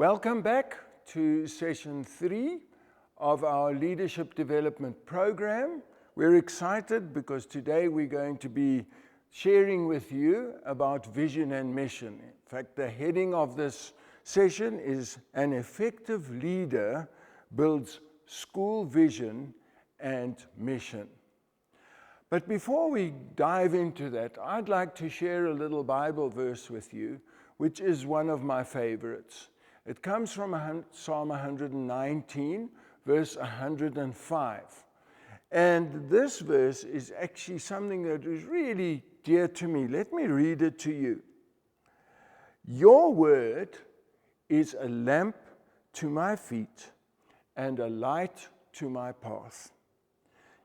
Welcome back to session 3 of our leadership development program. We're excited because today we're going to be sharing with you about vision and mission. In fact, the heading of this session is An Effective Leader Builds School Vision and Mission. But before we dive into that, I'd like to share a little Bible verse with you, which is one of my favorites. It comes from Psalm 119, verse 105. And this verse is actually something that is really dear to me. Let me read it to you. Your word is a lamp to my feet and a light to my path.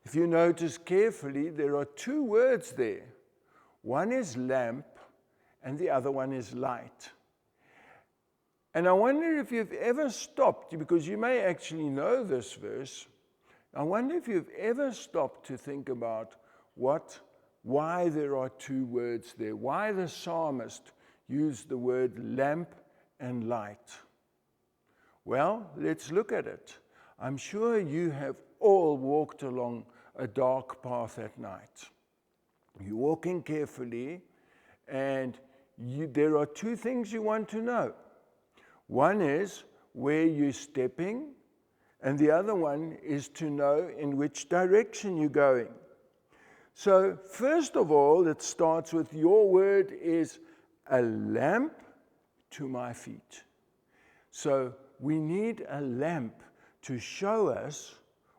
If you notice carefully, there are two words there. One is lamp and the other one is light. And I wonder if you've ever stopped, because you may actually know this verse, I wonder if you've ever stopped to think about why there are two words there, why the psalmist used the word lamp and light. Well, let's look at it. I'm sure you have all walked along a dark path at night. You're walking carefully, and there are two things you want to know. One is where you're stepping, and the other one is to know in which direction you're going. So, first of all, it starts with your word is a lamp to my feet. So, we need a lamp to show us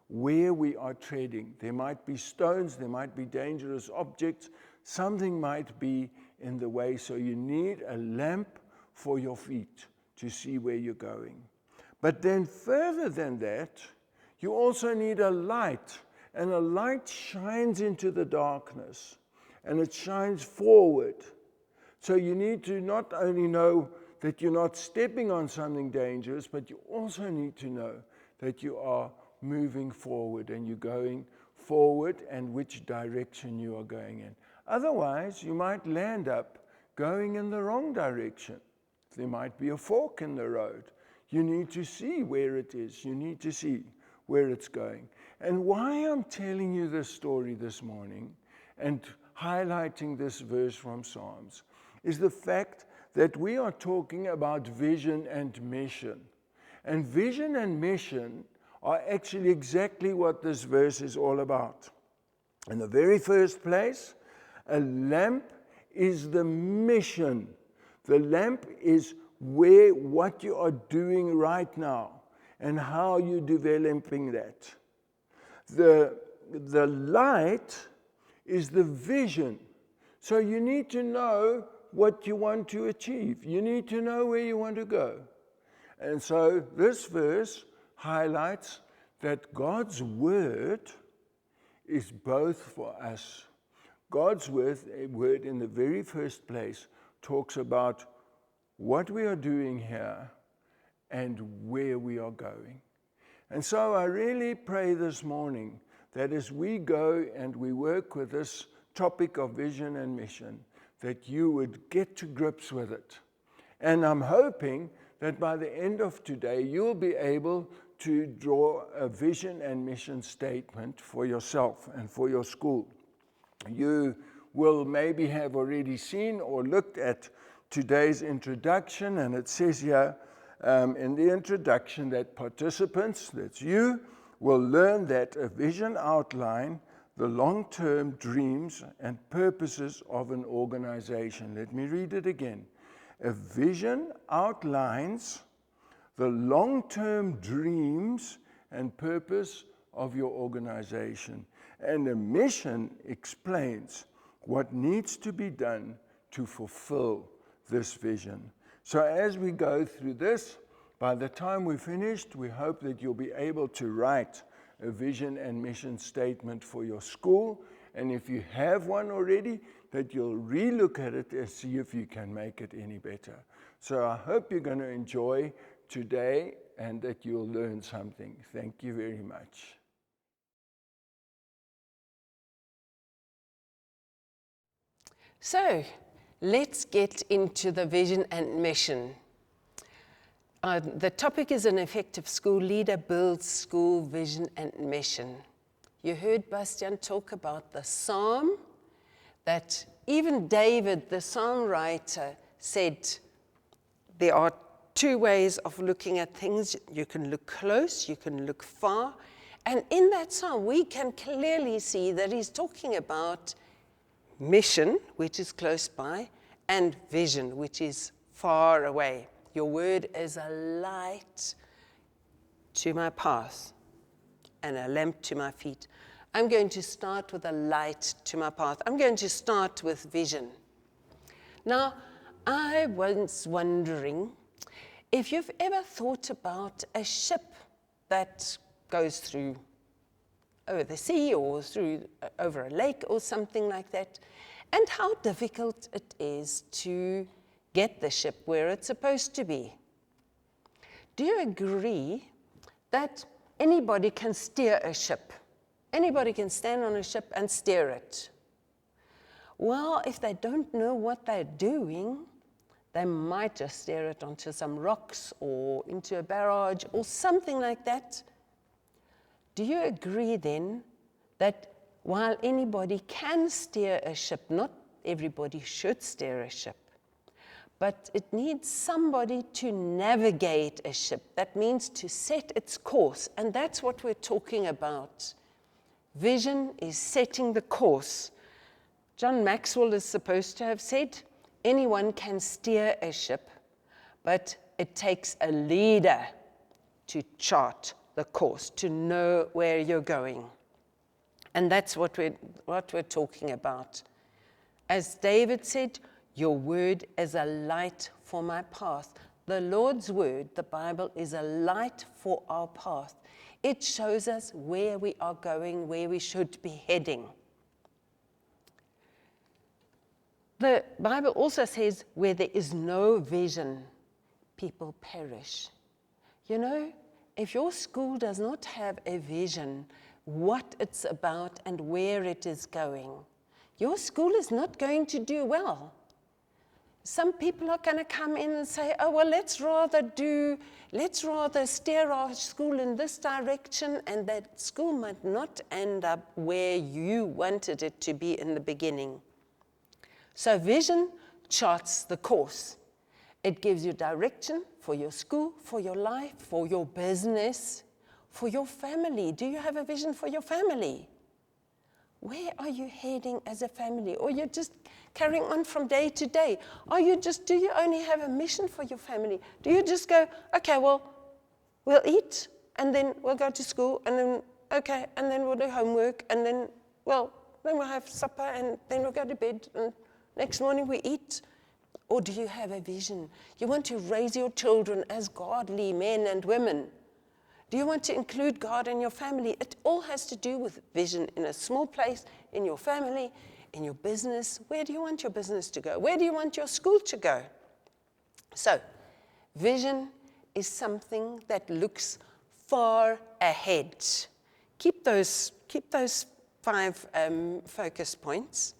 where we are treading. There might be stones, there might be dangerous objects, something might be in the way, so you need a lamp for your feet to see where you're going. But then further than that, you also need a light, and a light shines into the darkness, and it shines forward. So you need to not only know that you're not stepping on something dangerous, but you also need to know that you are moving forward and you're going forward and which direction you are going in. Otherwise, you might land up going in the wrong direction. There might be a fork in the road. You need to see where it is. You need to see where it's going. And why I'm telling you this story this morning and highlighting this verse from Psalms is the fact that we are talking about vision and mission. And vision and mission are actually exactly what this verse is all about. In the very first place, a lamp is the mission. The lamp is what you are doing right now and how you're developing that. The light is the vision. So you need to know what you want to achieve. You need to know where you want to go. And so this verse highlights that God's word is both for us. God's word in the very first place talks about what we are doing here and where we are going. And so I really pray this morning that as we go and we work with this topic of vision and mission, that you would get to grips with it. And I'm hoping that by the end of today, you'll be able to draw a vision and mission statement for yourself and for your school. You will maybe have already seen or looked at today's introduction, and it says here in the introduction that participants, that's you, will learn that a vision outline the long-term dreams and purposes of an organization. Let me read it again. A vision outlines the long-term dreams and purpose of your organization. And a mission explains what needs to be done to fulfill this vision. So as we go through this, by the time we're finished, we hope that you'll be able to write a vision and mission statement for your school. And if you have one already, that you'll relook at it and see if you can make it any better. So I hope you're going to enjoy today and that you'll learn something. Thank you very much. So, let's get into the vision and mission. The topic is an effective school leader builds school vision and mission. You heard Bastian talk about the psalm that even David, the psalm writer, said there are two ways of looking at things. You can look close, you can look far. And in that psalm, we can clearly see that he's talking about mission, which is close by, and vision, which is far away. Your word is a light to my path and a lamp to my feet. I'm going to start with a light to my path. I'm going to start with vision. Now, I was wondering if you've ever thought about a ship that goes through over the sea or through over a lake or something like that, and how difficult it is to get the ship where it's supposed to be. Do you agree that anybody can steer a ship? Anybody can stand on a ship and steer it. Well, if they don't know what they're doing, they might just steer it onto some rocks or into a barrage or something like that. Do you agree then that while anybody can steer a ship, not everybody should steer a ship, but it needs somebody to navigate a ship. That means to set its course, and that's what we're talking about. Vision is setting the course. John Maxwell is supposed to have said, anyone can steer a ship, but it takes a leader to chart the course, to know where you're going. And that's what we're talking about. As David said, your word is a light for my path. The Lord's word, the Bible, is a light for our path. It shows us where we are going, where we should be heading. The Bible also says where there is no vision, people perish. You know, if your school does not have a vision, what it's about and where it is going, your school is not going to do well. Some people are going to come in and say, oh, well, let's rather steer our school in this direction, and that school might not end up where you wanted it to be in the beginning. So vision charts the course. It gives you direction for your school, for your life, for your business, for your family. Do you have a vision for your family? Where are you heading as a family? Or you're just carrying on from day to day? Do you only have a mission for your family? Do you just go, okay, well, we'll eat, and then we'll go to school, and then, okay, and then we'll do homework, and then we'll have supper, and then we'll go to bed, and next morning we eat? Or do you have a vision? You want to raise your children as godly men and women. Do you want to include God in your family? It all has to do with vision in a small place, in your family, in your business. Where do you want your business to go? Where do you want your school to go? So, vision is something that looks far ahead. Keep those 5 focus points.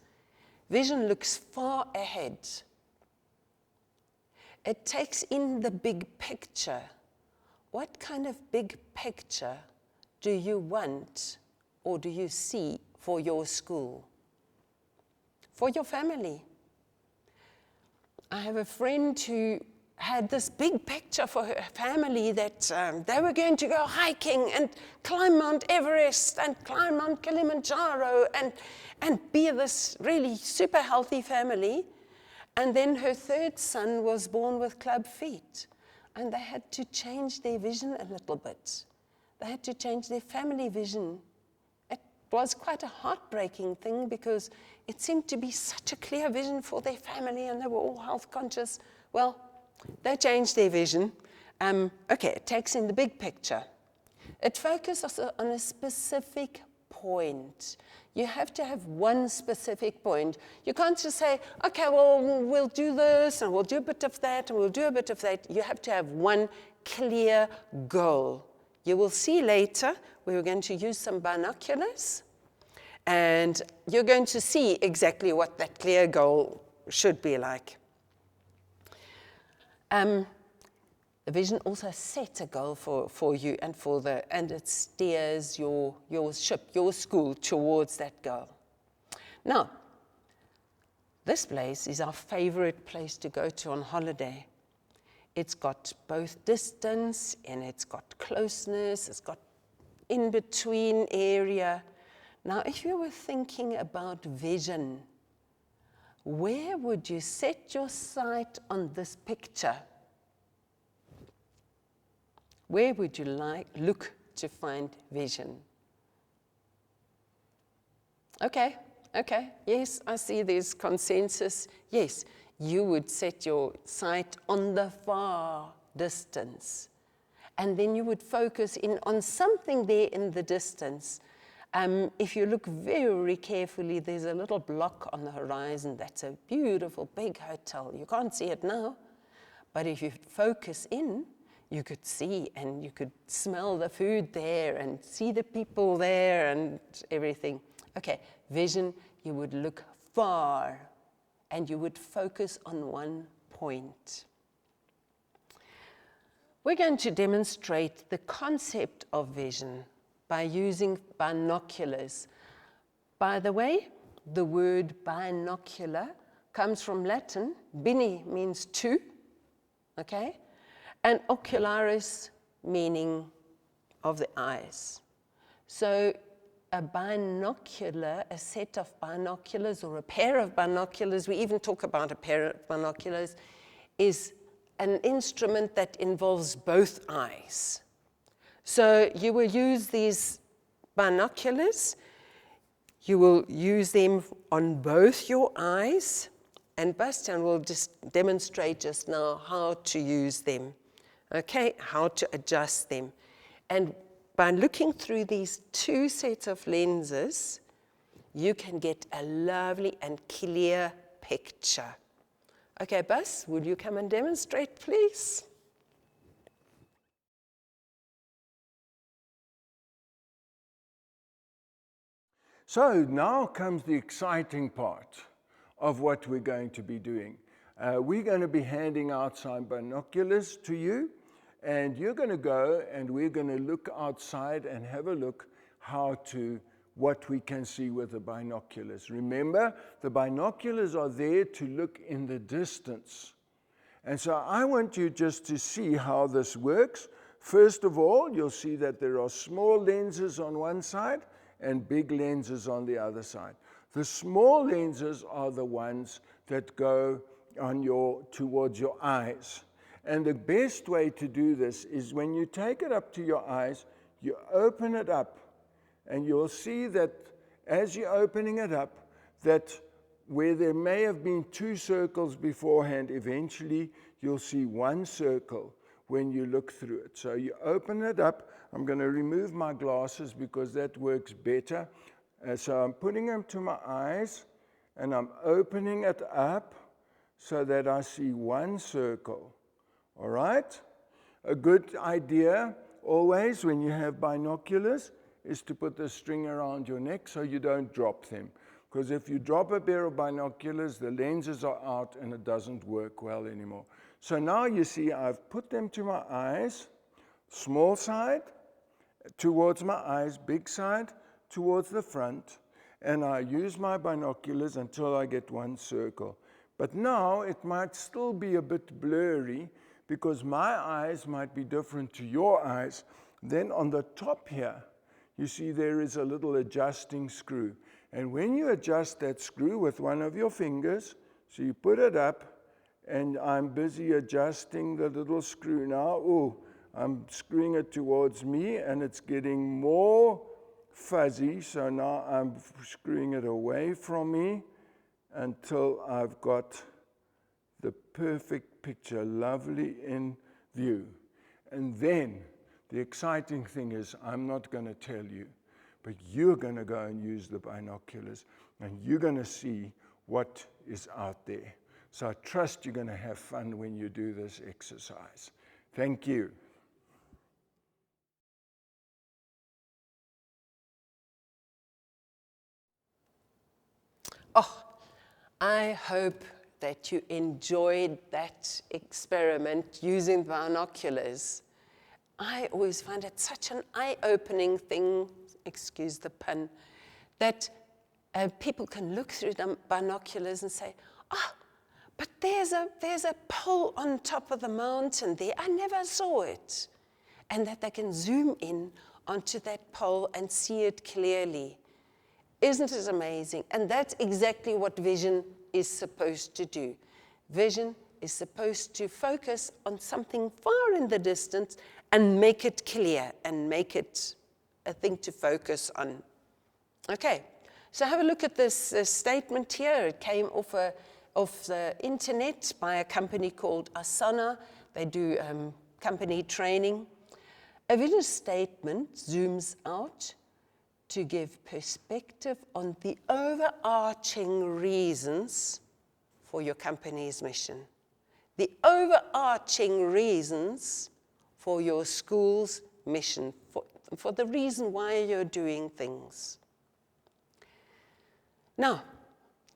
Vision looks far ahead. It takes in the big picture. What kind of big picture do you want or do you see for your school? For your family? I have a friend who had this big picture for her family that they were going to go hiking and climb Mount Everest and climb Mount Kilimanjaro and be this really super healthy family. And then her 3rd son was born with club feet. And they had to change their vision a little bit. They had to change their family vision. It was quite a heartbreaking thing because it seemed to be such a clear vision for their family and they were all health conscious. Well, they changed their vision. It takes in the big picture. It focuses on a specific point. You have to have one specific point. You can't just say, okay, well, we'll do this, and we'll do a bit of that, and we'll do a bit of that. You have to have one clear goal. You will see later, we're going to use some binoculars, and you're going to see exactly what that clear goal should be like. The vision also sets a goal for you and it steers your ship, your school towards that goal. Now, this place is our favorite place to go to on holiday. It's got both distance and it's got closeness, it's got in-between area. Now, if you were thinking about vision, where would you set your sight on this picture? Where would you look to find vision? Okay, yes, I see there's consensus. Yes, you would set your sight on the far distance. And then you would focus in on something there in the distance. If you look very carefully, there's a little block on the horizon that's a beautiful big hotel. You can't see it now, but if you focus in, you could see and you could smell the food there and see the people there and everything. Okay, vision, you would look far and you would focus on one point. We're going to demonstrate the concept of vision by using binoculars. By the way, the word binocular comes from Latin. Bini means two, okay? And ocularis meaning of the eyes. So a binocular, a set of binoculars or a pair of binoculars, we even talk about a pair of binoculars, is an instrument that involves both eyes. So you will use these binoculars, you will use them on both your eyes, and Bastian will just demonstrate just now how to use them. Okay, how to adjust them. And by looking through these two sets of lenses, you can get a lovely and clear picture. Okay, Bas, would you come and demonstrate, please? So now comes the exciting part of what we're going to be doing. We're going to be handing out some binoculars to you, and you're going to go and we're going to look outside and have a look what we can see with the binoculars. Remember, the binoculars are there to look in the distance. And so I want you just to see how this works. First of all, you'll see that there are small lenses on one side and big lenses on the other side. The small lenses are the ones that go towards your eyes. And the best way to do this is when you take it up to your eyes, you open it up, and you'll see that as you're opening it up, that where there may have been two circles beforehand, eventually you'll see one circle when you look through it. So you open it up. I'm going to remove my glasses because that works better. So I'm putting them to my eyes, and I'm opening it up so that I see one circle. All right? A good idea always when you have binoculars is to put the string around your neck so you don't drop them. Because if you drop a pair of binoculars, the lenses are out and it doesn't work well anymore. So now you see I've put them to my eyes, small side towards my eyes, big side towards the front, and I use my binoculars until I get one circle. But now it might still be a bit blurry because my eyes might be different to your eyes. Then on the top here, you see there is a little adjusting screw. And when you adjust that screw with one of your fingers, so you put it up, and I'm busy adjusting the little screw now. Oh, I'm screwing it towards me, and it's getting more fuzzy. So now I'm screwing it away from me until I've got the perfect picture, lovely in view. And then the exciting thing is I'm not going to tell you, but you're going to go and use the binoculars, and you're going to see what is out there. So I trust you're going to have fun when you do this exercise. Thank you. Oh, I hope that you enjoyed that experiment using binoculars. I always find it such an eye-opening thing, excuse the pun, that people can look through the binoculars and say, but there's a pole on top of the mountain there. I never saw it. And that they can zoom in onto that pole and see it clearly. Isn't it amazing? And that's exactly what vision is supposed to do. Vision is supposed to focus on something far in the distance and make it clear and make it a thing to focus on. Okay, so have a look at this statement here. It came off the internet by a company called Asana. They do company training. A vision statement zooms out to give perspective on the overarching reasons for your company's mission. The overarching reasons for your school's mission, for the reason why you're doing things. Now,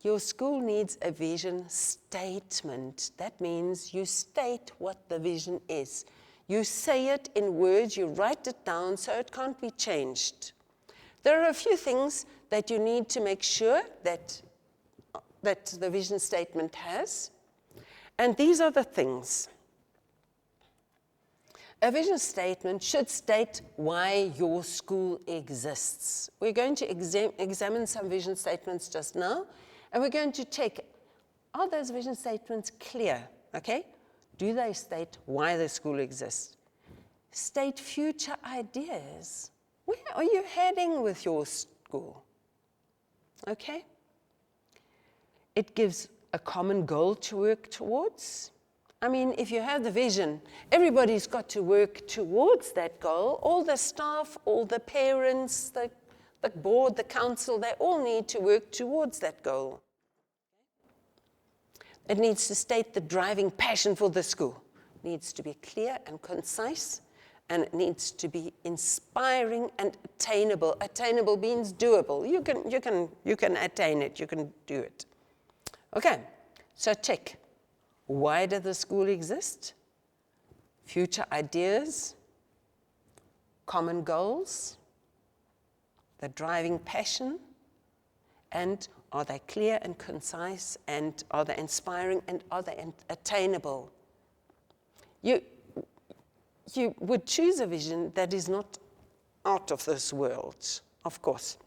your school needs a vision statement. That means you state what the vision is. You say it in words, you write it down so it can't be changed. There are a few things that you need to make sure that the vision statement has. And these are the things. A vision statement should state why your school exists. We're going to examine some vision statements just now, and we're going to check, are those vision statements clear? Okay? Do they state why the school exists? State future ideas. Where are you heading with your school? Okay? It gives a common goal to work towards. I mean, if you have the vision, everybody's got to work towards that goal. All the staff, all the parents, the board, the council, they all need to work towards that goal. It needs to state the driving passion for the school. It needs to be clear and concise, and it needs to be inspiring and attainable. Attainable means doable. You can attain it, you can do it. Okay, so check. Why does the school exist? Future ideas, common goals, the driving passion, and are they clear and concise, and are they inspiring, and are they attainable? You would choose a vision that is not out of this world, of course.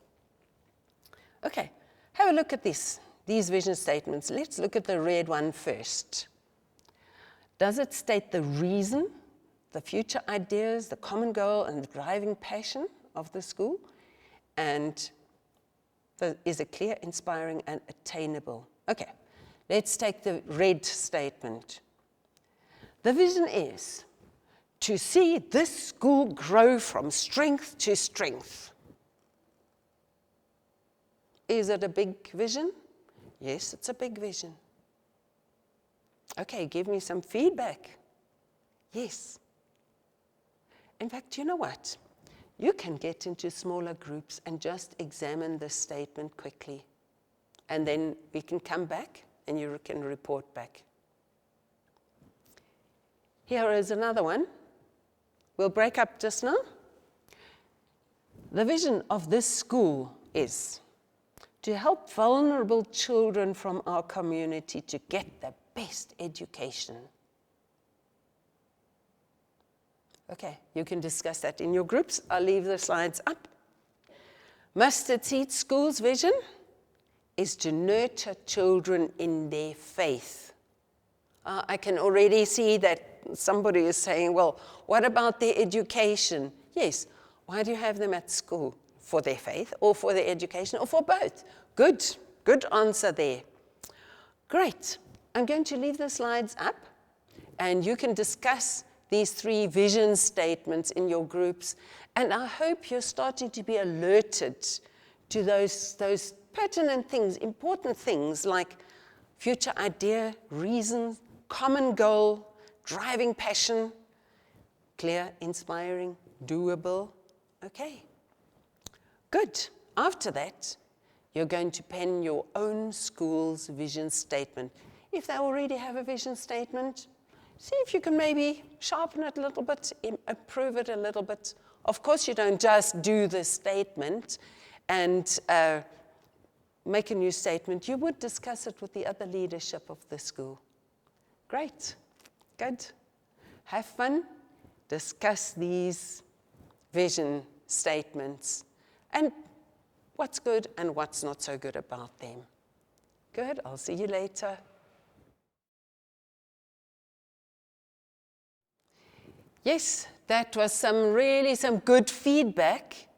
Okay, have a look at these vision statements. Let's look at the red one first. Does it state the reason, the future ideas, the common goal, and the driving passion of the school? And is it clear, inspiring, and attainable? Okay, let's take the red statement. The vision is to see this school grow from strength to strength. Is it a big vision? Yes, it's a big vision. Okay, give me some feedback. Yes. In fact, you know what? You can get into smaller groups and just examine this statement quickly. And then we can come back and you can report back. Here is another one. We'll break up just now. The vision of this school is to help vulnerable children from our community to get the best education. Okay, you can discuss that in your groups. I'll leave the slides up. Mustard Seed School's vision is to nurture children in their faith. I can already see that somebody is saying, well, what about their education? Yes, why do you have them at school? For their faith, or for their education, or for both? Good answer there. Great. I'm going to leave the slides up, and you can discuss these 3 vision statements in your groups, and I hope you're starting to be alerted to those pertinent things, important things like future idea, reason, common goal, driving passion, clear, inspiring, doable. Okay, good. After that, you're going to pen your own school's vision statement. if they already have a vision statement, see if you can maybe sharpen it a little bit, improve it a little bit. Of course, you don't just do the statement and make a new statement. You would discuss it with the other leadership of the school. Great. Good. Have fun. Discuss these vision statements and what's good and what's not so good about them. Good. I'll see you later. Yes, that was some good feedback.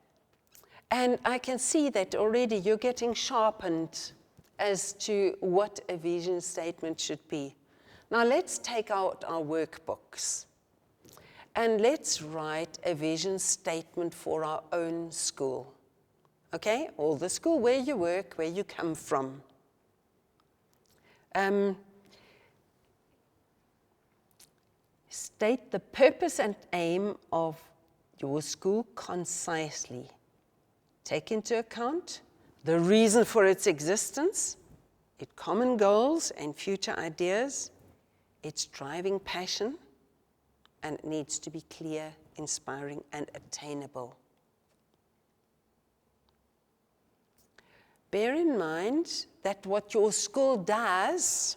And I can see that already you're getting sharpened as to what a vision statement should be. Now let's take out our workbooks and let's write a vision statement for our own school. Okay? Or the school where you work, where you come from. State the purpose and aim of your school concisely. Take into account the reason for its existence, its common goals and future ideas, its driving passion, and it needs to be clear, inspiring, and attainable. Bear in mind that what your school does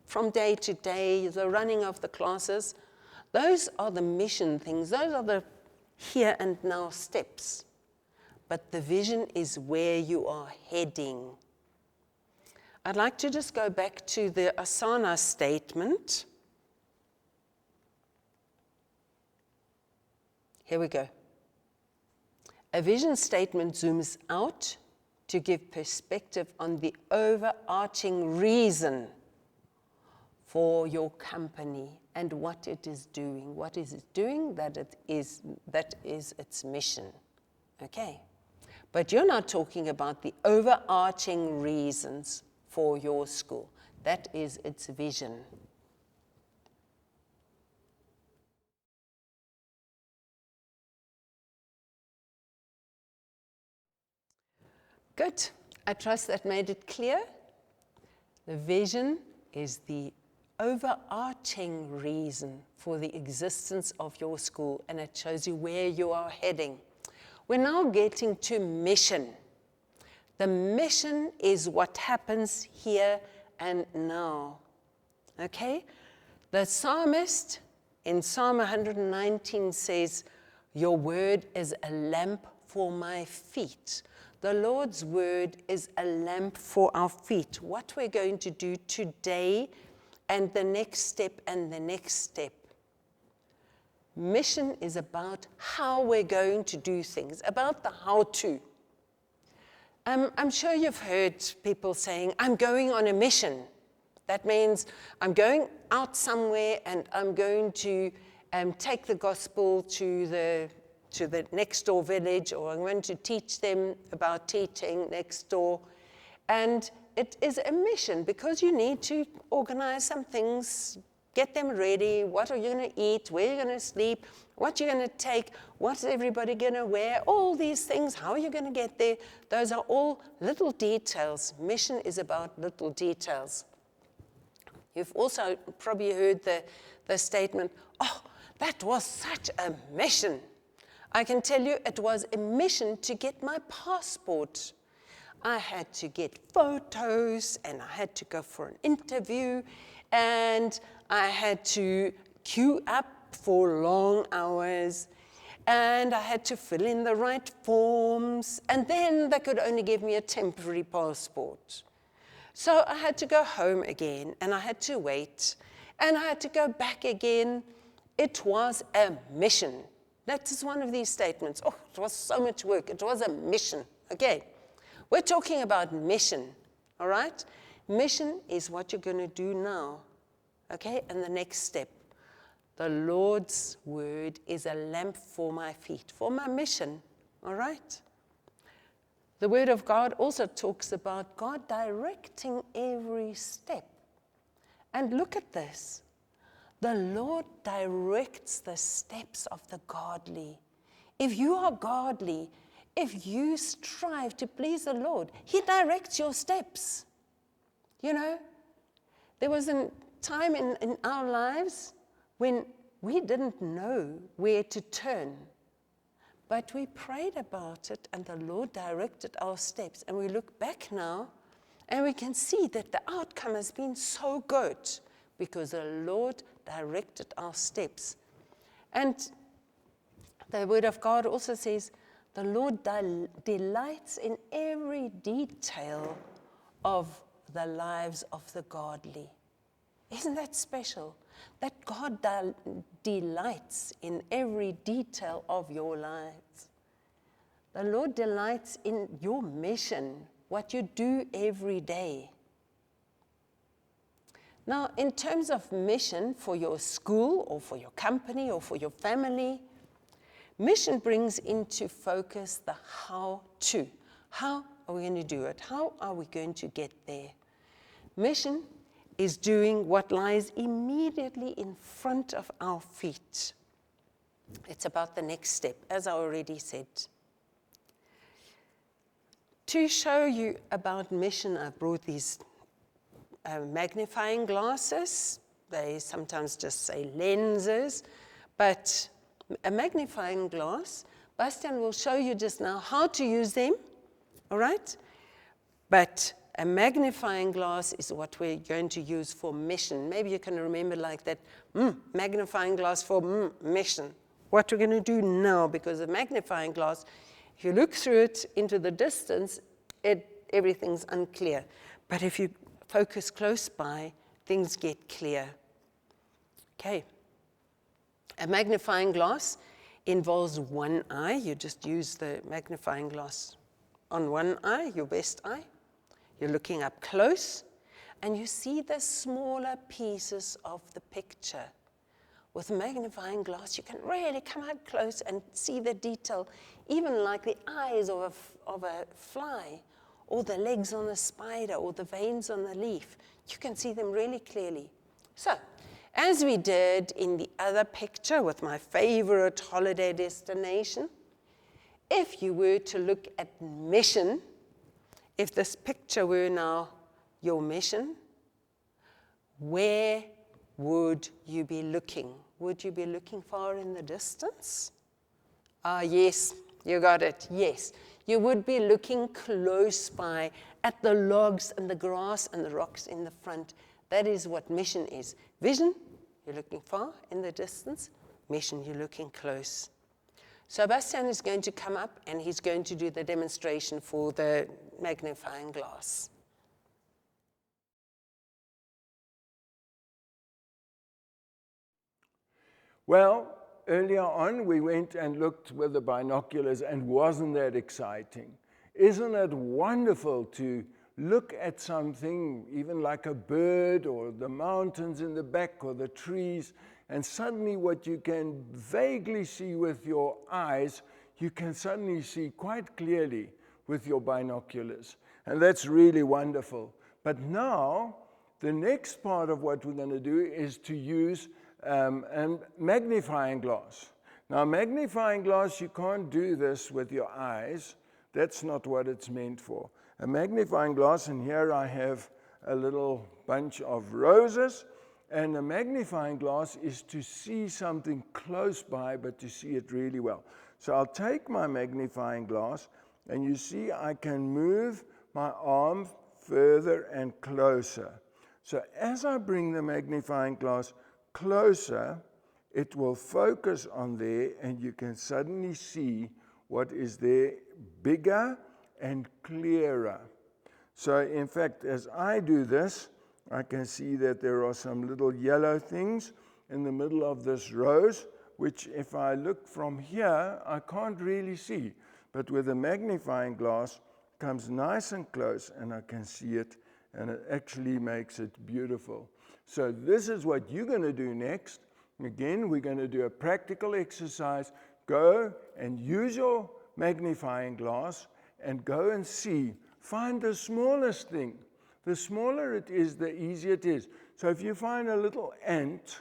from day to day, the running of the classes, those are the mission things. Those are the here and now steps. But the vision is where you are heading. I'd like to just go back to the Asana statement. Here we go. A vision statement zooms out to give perspective on the overarching reason for your company and what it is doing. What is it doing? That is its mission. Okay. But you're not talking about the overarching reasons for your school. That is its vision. Good. I trust that made it clear. The vision is the overarching reason for the existence of your school, and it shows you where you are heading. We're now getting to mission. The mission is what happens here and now. Okay? The psalmist in Psalm 119 says, "Your word is a lamp for my feet." The Lord's word is a lamp for our feet. What we're going to do today and the next step and the next step. Mission is about how we're going to do things, about the how-to. I'm sure you've heard people saying, "I'm going on a mission." That means I'm going out somewhere and I'm going to take the gospel to the next door village, or I'm going to teach them about teaching next door. And it is a mission because you need to organize some things, get them ready. What are you going to eat? Where are you going to sleep? What you're going to take? What's everybody going to wear? All these things. How are you going to get there? Those are all little details. Mission is about little details. You've also probably heard the statement, "Oh, that was such a mission." I can tell you it was a mission to get my passport. I had to get photos, and I had to go for an interview, and I had to queue up for long hours, and I had to fill in the right forms, and then they could only give me a temporary passport. So I had to go home again, and I had to wait, and I had to go back again. It was a mission. That is one of these statements. Oh, it was so much work. It was a mission. Okay. We're talking about mission, all right? Mission is what you're going to do now, okay? And the next step. The Lord's word is a lamp for my feet, for my mission, all right? The word of God also talks about God directing every step. And look at this. The Lord directs the steps of the godly. If you are godly, if you strive to please the Lord, He directs your steps. You know, There was a time in our lives when we didn't know where to turn. But we prayed about it, and the Lord directed our steps. And we look back now, and we can see that the outcome has been so good because the Lord directed our steps. And the Word of God also says, the Lord delights in every detail of the lives of the godly. Isn't that special? That God delights in every detail of your lives. The Lord delights in your mission, what you do every day. Now, in terms of mission for your school or for your company or for your family, mission brings into focus the how to. How are we going to do it? How are we going to get there? Mission is doing what lies immediately in front of our feet. It's about the next step, as I already said. To show you about mission, I brought these magnifying glasses. They sometimes just say lenses, but a magnifying glass, Bastian will show you just now how to use them, all right? But a magnifying glass is what we're going to use for mission. Maybe you can remember like that, magnifying glass for mission. What we're going to do now, because a magnifying glass, if you look through it into the distance, everything's unclear. But if you focus close by, things get clear. Okay. A magnifying glass involves one eye. You just use the magnifying glass on one eye, your best eye. You're looking up close, and you see the smaller pieces of the picture. With a magnifying glass, you can really come up close and see the detail, even like the eyes of a fly, or the legs on a spider, or the veins on a leaf. You can see them really clearly. So, as we did in the other picture with my favorite holiday destination, if you were to look at mission, if this picture were now your mission, where would you be looking? Would you be looking far in the distance? Yes, you got it, yes. You would be looking close by at the logs and the grass and the rocks in the front. That is what mission is. Vision, you're looking far in the distance. Mission, you're looking close. So Bastian is going to come up and he's going to do the demonstration for the magnifying glass. Well, earlier on we went and looked with the binoculars, and wasn't that exciting? Isn't it wonderful to look at something, even like a bird or the mountains in the back or the trees, and suddenly what you can vaguely see with your eyes, you can suddenly see quite clearly with your binoculars. And that's really wonderful. But now, the next part of what we're going to do is to use a magnifying glass. Now, magnifying glass, you can't do this with your eyes. That's not what it's meant for. A magnifying glass, and here I have a little bunch of roses, and a magnifying glass is to see something close by, but to see it really well. So I'll take my magnifying glass, and you see I can move my arm further and closer. So as I bring the magnifying glass closer, it will focus on there, and you can suddenly see what is there bigger and clearer. So in fact, as I do this, I can see that there are some little yellow things in the middle of this rose, which if I look from here, I can't really see. But with a magnifying glass, it comes nice and close, and I can see it, and it actually makes it beautiful. So this is what you're going to do next. Again, we're going to do a practical exercise. Go and use your magnifying glass and go and see. Find the smallest thing. The smaller it is, the easier it is. So if you find a little ant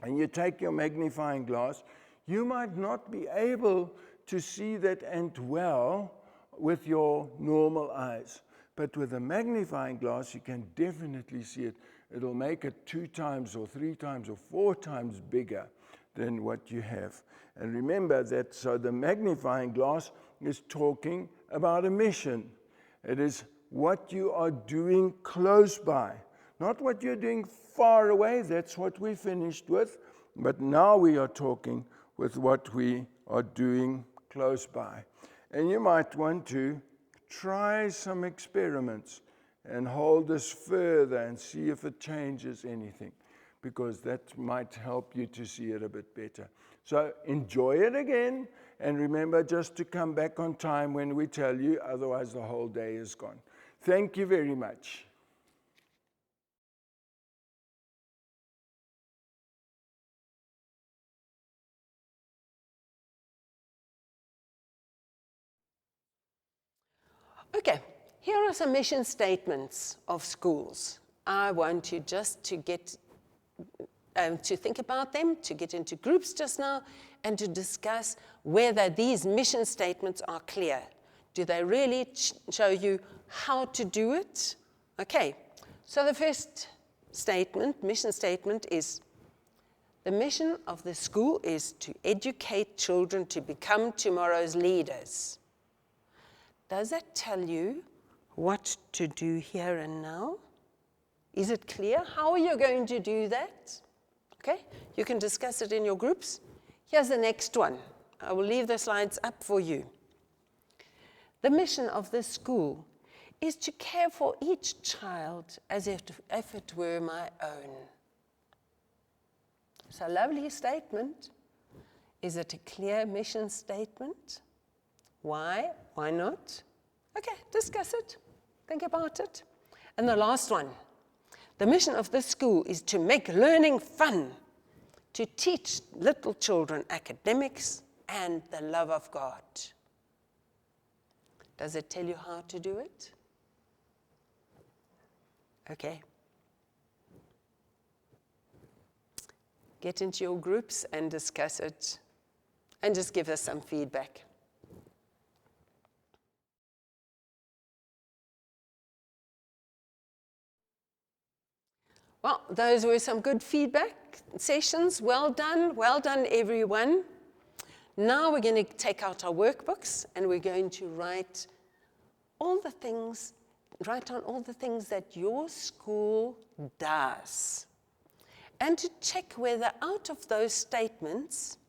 and you take your magnifying glass, you might not be able to see that ant well with your normal eyes. But with a magnifying glass, you can definitely see it. It'll make it 2 times or 3 times or 4 times bigger than what you have. And remember that, so the magnifying glass is talking about a mission. It is what you are doing close by, not what you're doing far away. That's what we finished with. But now we are talking with what we are doing close by. And you might want to try some experiments and hold this further and see if it changes anything, because that might help you to see it a bit better. So enjoy it again, and remember just to come back on time when we tell you, otherwise the whole day is gone. Thank you very much. Okay, here are some mission statements of schools. I want you just to get to think about them, to get into groups just now, and to discuss whether these mission statements are clear. Do they really show you how to do it? Okay, so the first statement, mission statement, is the mission of the school is to educate children to become tomorrow's leaders. Does that tell you what to do here and now? Is it clear? How are you going to do that? Okay, you can discuss it in your groups. Here's the next one. I will leave the slides up for you. The mission of the school is to care for each child as if it were my own. It's a lovely statement. Is it a clear mission statement? Why? Why not? Okay, discuss it. Think about it. And the last one. The mission of this school is to make learning fun, to teach little children academics and the love of God. Does it tell you how to do it? Okay. Get into your groups and discuss it, and just give us some feedback. Well, those were some good feedback sessions. Well done everyone. Now we're going to take out our workbooks and we're going to write down all the things that your school does. And to check whether out of those statements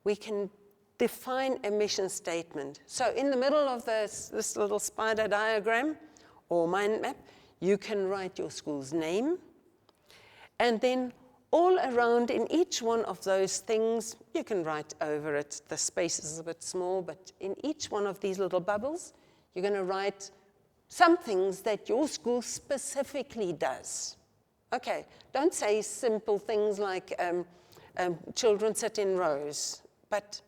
we can define a mission statement. So in the middle of this little spider diagram or mind map, you can write your school's name. And then all around in each one of those things, you can write over it. The space is a bit small, but in each one of these little bubbles, you're going to write some things that your school specifically does. Okay, don't say simple things like children sit in rows, but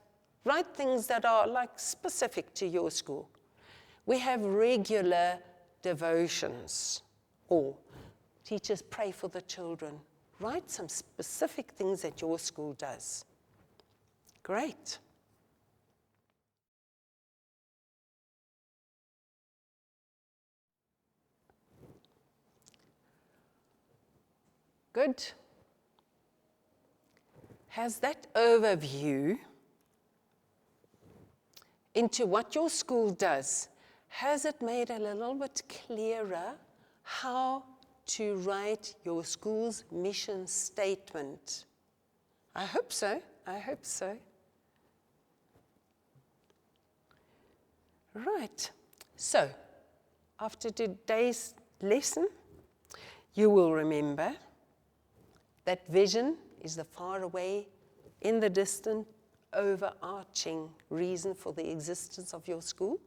write things that are like specific to your school. We have regular devotions, or teachers pray for the children. Write some specific things that your school does. Great. Good. Has that overview into what your school does, has it made a little bit clearer how to write your school's mission statement? I hope so. I hope so. Right. So, after today's lesson, you will remember that vision is the far away, in the distant, overarching reason for the existence of your school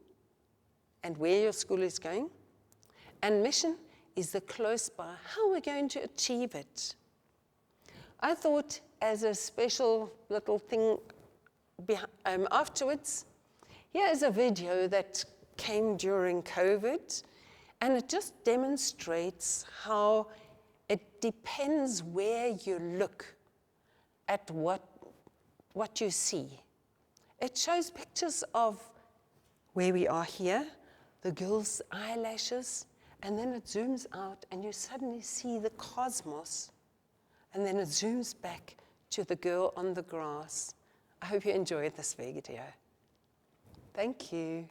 and where your school is going. And mission is the close by, how we're going to achieve it. I thought as a special little thing afterwards, here is a video that came during COVID, and it just demonstrates how it depends where you look at what you see. It shows pictures of where we are here, the girls' eyelashes, and then it zooms out, and you suddenly see the cosmos, and then it zooms back to the girl on the grass. I hope you enjoyed this video. Thank you.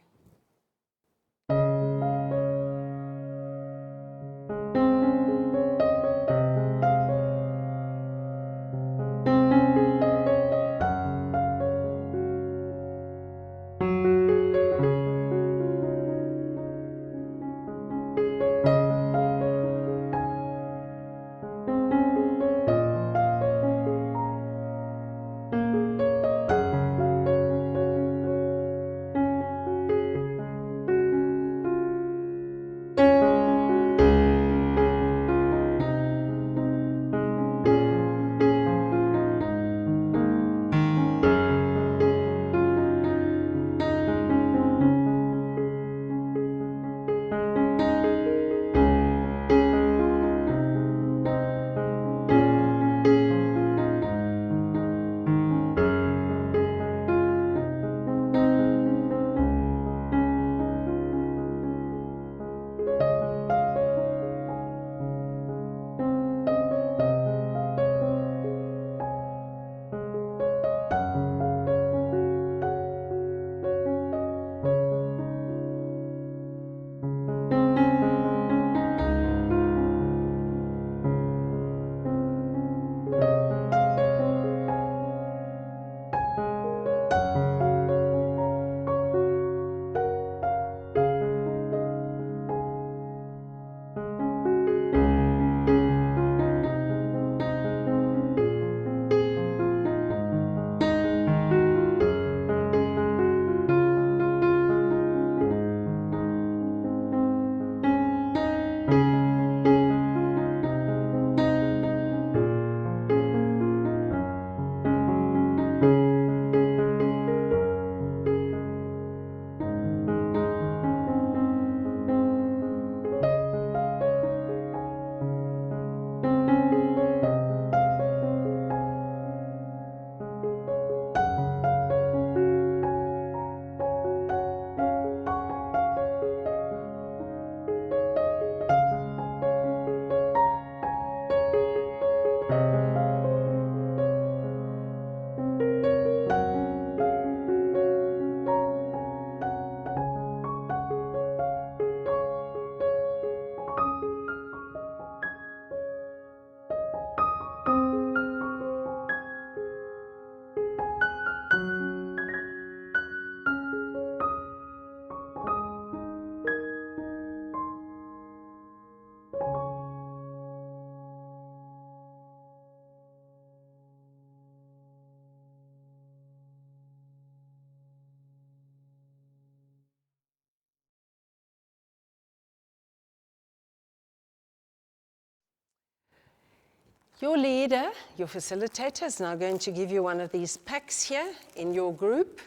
Your leader, your facilitator, is now going to give you one of these packs here in your group,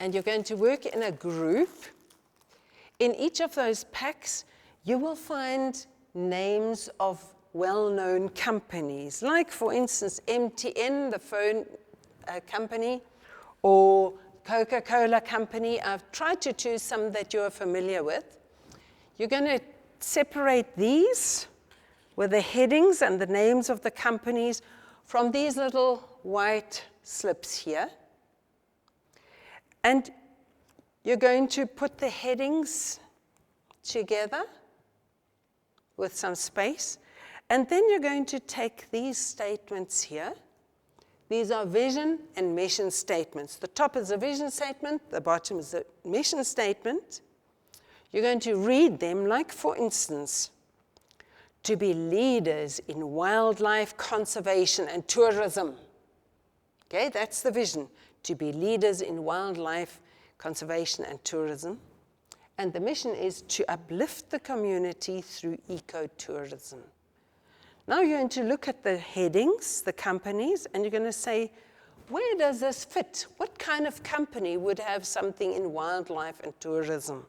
and you're going to work in a group. In each of those packs, you will find names of well-known companies, like, for instance, MTN, the phone company, or Coca-Cola company. I've tried to choose some that you're familiar with. You're going to separate these with the headings and the names of the companies from these little white slips here. And you're going to put the headings together with some space. And then you're going to take these statements here. These are vision and mission statements. The top is a vision statement, the bottom is a mission statement. You're going to read them, like, for instance, to be leaders in wildlife conservation and tourism. Okay, that's the vision, to be leaders in wildlife conservation and tourism. And the mission is to uplift the community through ecotourism. Now you're going to look at the headings, the companies, and you're going to say, where does this fit? What kind of company would have something in wildlife and tourism?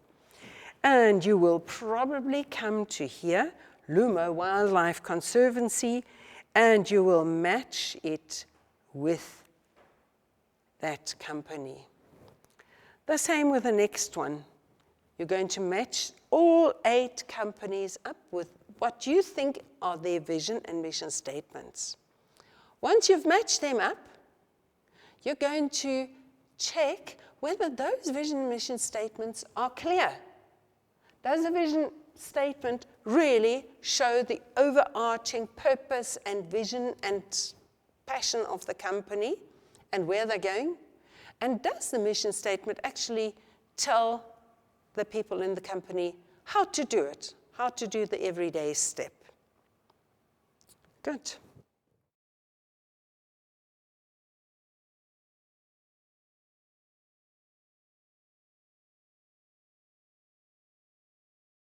And you will probably come to here, Lumo Wildlife Conservancy, and you will match it with that company. The same with the next one. You're going to match all 8 companies up with what you think are their vision and mission statements. Once you've matched them up, you're going to check whether those vision and mission statements are clear. Does the vision statement really show the overarching purpose and vision and passion of the company and where they're going? And does the mission statement actually tell the people in the company how to do it, how to do the everyday step? Good.